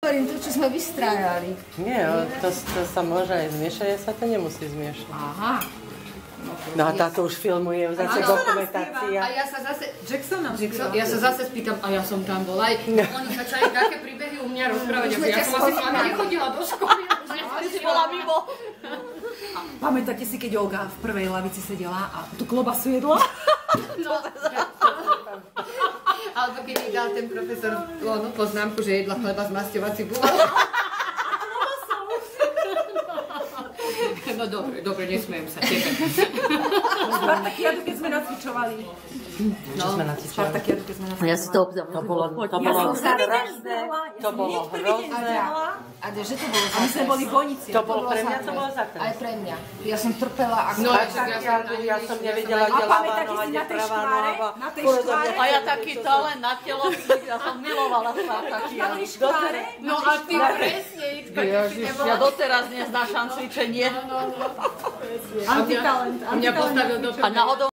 hovorím to, čo sme vystrájali. Nie, to sa môže aj zmiešať, ja sa to nemusí zmiešať. Aha. No a táto už filmuje, zase dokumentácia. A ja sa zase... Jackson nám spieval. Ja sa zase spýtam, a ja som tam bola. Oni začali také príbehy u mňa rozprávať. Ja som asi s vami nechodila do školy. Ja si bola mimo. Pamätáte si, keď Olga v prvej lavici sedela a tú klobasu jedla? No. Alebo keď mi dal ten profesor poznámku, že jedla chleba z masťou a cibulou. No dobre, nesmiem sa tebe. Spartakiadu, keď sme nacvičovali. Čo sme nacvičovali? Spartakiadu, keď sme nacvičovali. Ja si to obzerám. To bolo hrozné. To bolo hrozné. A že to bolo A my sme boli bojnici. To bolo pre mňa, to bolo za aj pre mňa. Ja som trpela ako... No, ja som nevedela, kde ľavá noha, kde pravá noha. Na tej škváre? A ja taký talent na telocvik, ja som milovala Spartakiadu. Na tej škváre? No a ty presne, ja doteraz neznášam cvičenie. Antitalent. Mňa postavil do... A náhodou